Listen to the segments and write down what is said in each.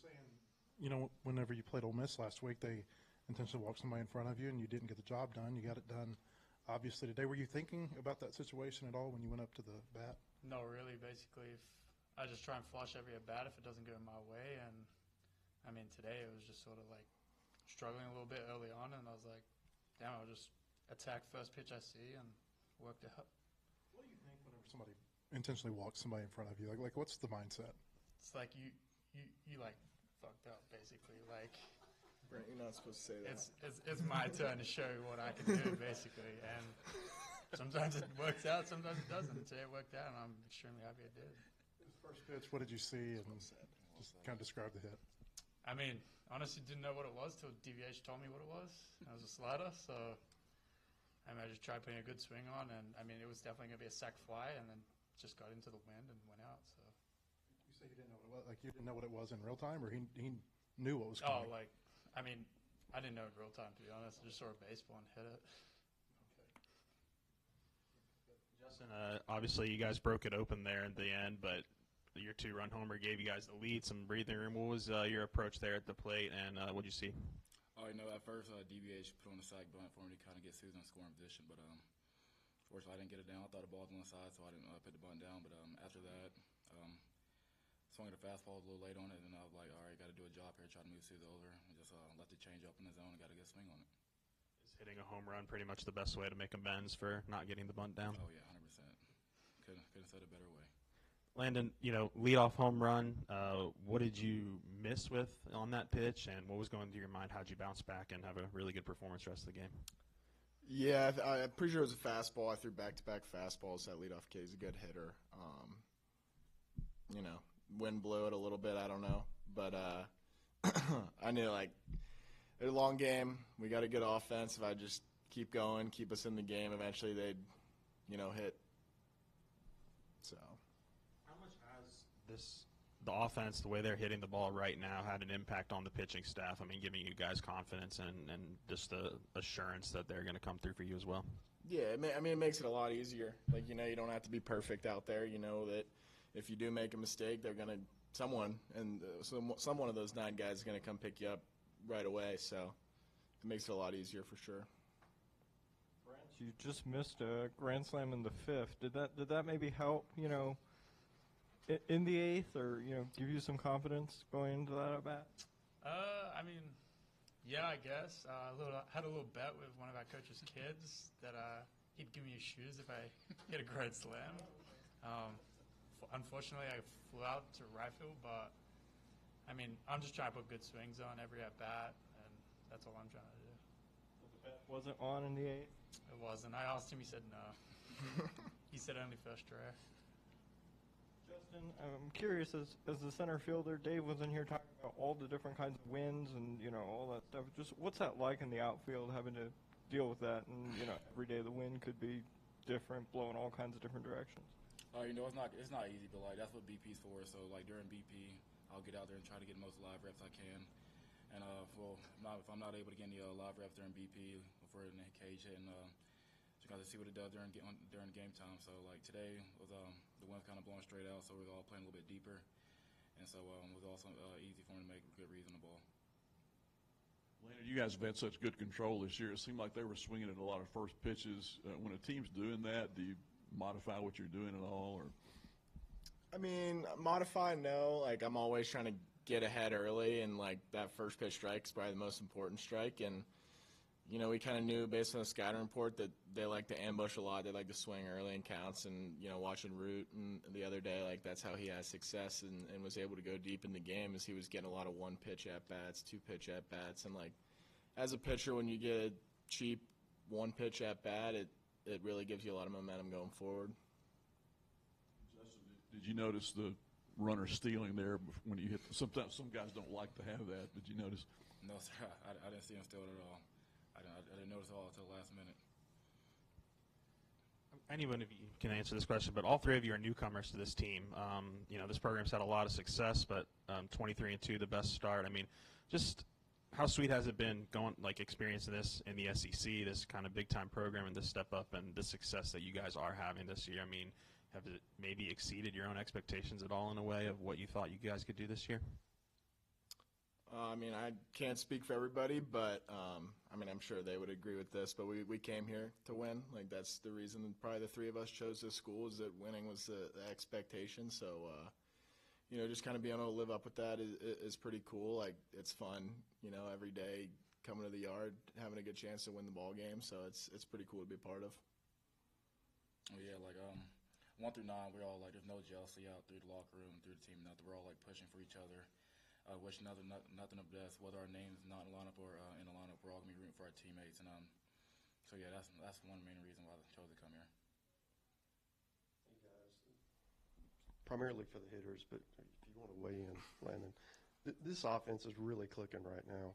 saying, whenever you played Ole Miss last week, they intentionally walked somebody in front of you and you didn't get the job done. You got it done, obviously, today. Were you thinking about that situation at all when you went up to the bat? No, really. Basically, if I just try and flush every at bat if it doesn't go my way. And, I mean, today it was just sort of like struggling a little bit early on, and I was like, damn, I'll just attack first pitch I see and work it out. What do you think whenever somebody intentionally walks somebody in front of you? Like what's the mindset? It's like you like fucked up, basically. Like, Brent, you're not supposed to say that. It's my turn to show you what I can do, basically. And sometimes it works out, sometimes it doesn't. Today it worked out, and I'm extremely happy it did. The first pitch, what did you see? And just kind of describe the hit. I mean, honestly didn't know what it was till DVH told me what it was. It was a slider, so I just tried putting a good swing on, and I mean, it was definitely going to be a sac fly, and then just got into the wind and went out. So you say you didn't know what it was? Like you didn't know what it was in real time, or he knew what was coming? Oh, like, I mean, I didn't know in real time, to be honest. I just saw a baseball and hit it. Justin, obviously you guys broke it open there at the end, but your 2-run homer gave you guys the lead, some breathing room. What was your approach there at the plate, and what did you see? Oh, at first DBH put on the sack bunt for me to kind of get Susan in scoring position, but fortunately I didn't get it down. I thought the ball was on one side, so I didn't put the bunt down. But after that, swung at a fastball a little late on it, and I was like, all right, got to do a job here, try to move Susan over, and just left it change up in the zone and got a good swing on it. Is hitting a home run pretty much the best way to make amends for not getting the bunt down? Oh, yeah, 100%. Couldn't have said a better way. Landon, leadoff home run. What did you miss with on that pitch, and what was going through your mind? How'd you bounce back and have a really good performance the rest of the game? Yeah, I'm pretty sure it was a fastball. I threw back-to-back fastballs. That leadoff kid is a good hitter. Wind blew it a little bit. I don't know, but I knew it's a long game. We got a good offense. If I just keep going, keep us in the game, eventually they'd, hit. So. How much has the offense, the way they're hitting the ball right now, had an impact on the pitching staff? I mean, giving you guys confidence and just the assurance that they're going to come through for you as well? Yeah, it makes it a lot easier. You don't have to be perfect out there. You know that if you do make a mistake, they're going to – someone of those 9 guys is going to come pick you up right away. So it makes it a lot easier for sure. Brent, you just missed a grand slam in the 5th. Did that maybe help, in the 8th, or give you some confidence going into that at bat? I mean, yeah, I guess. Had a little bet with one of our coach's kids that he'd give me his shoes if I hit a grand slam. Unfortunately, I flew out to right field, but I mean, I'm just trying to put good swings on every at bat, and that's all I'm trying to do. The bet wasn't on in the 8th? It wasn't. I asked him. He said no. He said only first try. Justin, I'm curious, as the center fielder, Dave was in here talking about all the different kinds of winds and, all that stuff. Just what's that like in the outfield, having to deal with that? And, every day the wind could be different, blowing all kinds of different directions. It's not easy, but that's what BP's for. So during BP, I'll get out there and try to get the most live reps I can. And if I'm not able to get any live reps during BP, if we're in the cage hitting, just got to see what it does during game time. So today was the wind kind of blowing straight out, so we were all playing a little bit deeper, and so it was also easy for him to make a good read on the ball. Landon, you guys have had such good control this year. It seemed like they were swinging at a lot of first pitches. When a team's doing that, do you modify what you're doing at all? Or? I mean, modify, no. I'm always trying to get ahead early, and that first pitch strike is probably the most important strike. And we kind of knew based on the scouting report that they like to ambush a lot. They like to swing early in counts, and watching Root and the other day, that's how he had success and was able to go deep in the game, as he was getting a lot of 1-pitch at bats, 2-pitch at bats, and as a pitcher, when you get a cheap 1-pitch at bat, it really gives you a lot of momentum going forward. Justin, did you notice the runner stealing there when you hit? Sometimes some guys don't like to have that. Did you notice? No, sir. I didn't see him steal it at all. I didn't notice it all until the last minute. Anyone of you can answer this question, but all 3 of you are newcomers to this team. This program's had a lot of success, but 23-2, the best start. I mean, just how sweet has it been experiencing this in the SEC, this kind of big-time program, and this step up and the success that you guys are having this year? I mean, have it maybe exceeded your own expectations at all in a way of what you thought you guys could do this year? I mean, I can't speak for everybody, but I mean, I'm sure they would agree with this. But we came here to win. Like, that's the reason probably the three of us chose this school, is that winning was the expectation. So, you know, just kind of being able to live up with that is pretty cool. Like, it's fun, you know, every day coming to the yard, having a good chance to win the ball game. So it's pretty cool to be a part of. Oh, yeah, like 1 through 9, we're all like, there's no jealousy out through the locker room, through the team. Nothing. We're all like pushing for each other. Wishing nothing of best, whether our name's not in the lineup or in the lineup, we're all gonna be rooting for our teammates, and so yeah, that's one main reason why I chose to come here. Hey guys, primarily for the hitters, but if you want to weigh in, Landon, this offense is really clicking right now.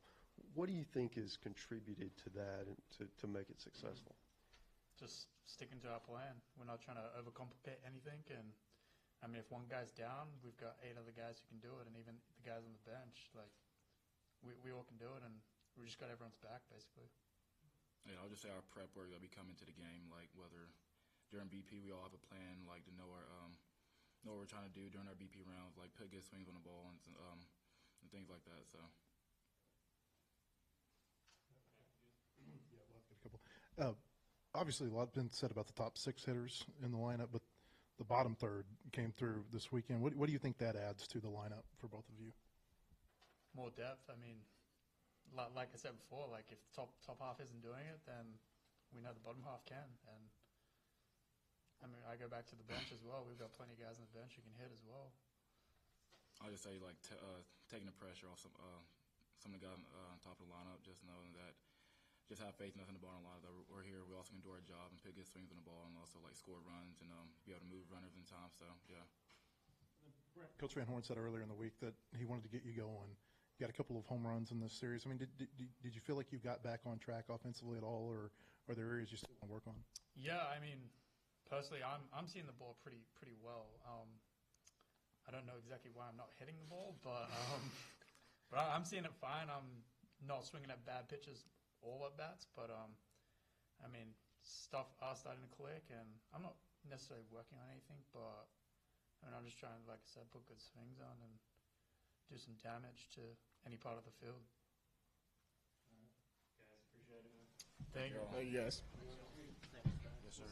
What do you think has contributed to that and to make it successful? Just sticking to our plan. We're not trying to overcomplicate anything, and I mean, if one guy's down, we've got 8 other guys who can do it, and even the guys on the bench, like, we all can do it, and we just got everyone's back, basically. Yeah, I'll just say our prep work that we come into the game, like whether during BP we all have a plan, like to know what we're trying to do during our BP rounds, like put good swings on the ball and things like that. So. Yeah, well, I've got a couple. Obviously, a lot been said about the top 6 hitters in the lineup, but the bottom third came through this weekend. What do you think that adds to the lineup for both of you? More depth. I mean, like I said before, like if the top half isn't doing it, then we know the bottom half can. And I mean, I go back to the bench as well. We've got plenty of guys on the bench who can hit as well. I'll just say, like, taking the pressure off some of the guys on top of the lineup, just knowing that, just have faith, nothing to bar on a lot of that. We're here. We also can do our job and pick good swings on the ball, and also like score runs and be able to move runners in time. So yeah. Coach Van Horn said earlier in the week that he wanted to get you going. You got a couple of home runs in this series. I mean, did you feel like you got back on track offensively at all, or are there areas you still want to work on? Yeah, I mean, personally, I'm seeing the ball pretty well. I don't know exactly why I'm not hitting the ball, but I'm seeing it fine. I'm not swinging at bad pitches all at bats, but I mean, stuff are starting to click, and I'm not necessarily working on anything, but I mean, I'm just trying, like I said, put good swings on and do some damage to any part of the field. All right. Guys, appreciate it. Thank you. Yes. Yes, sir.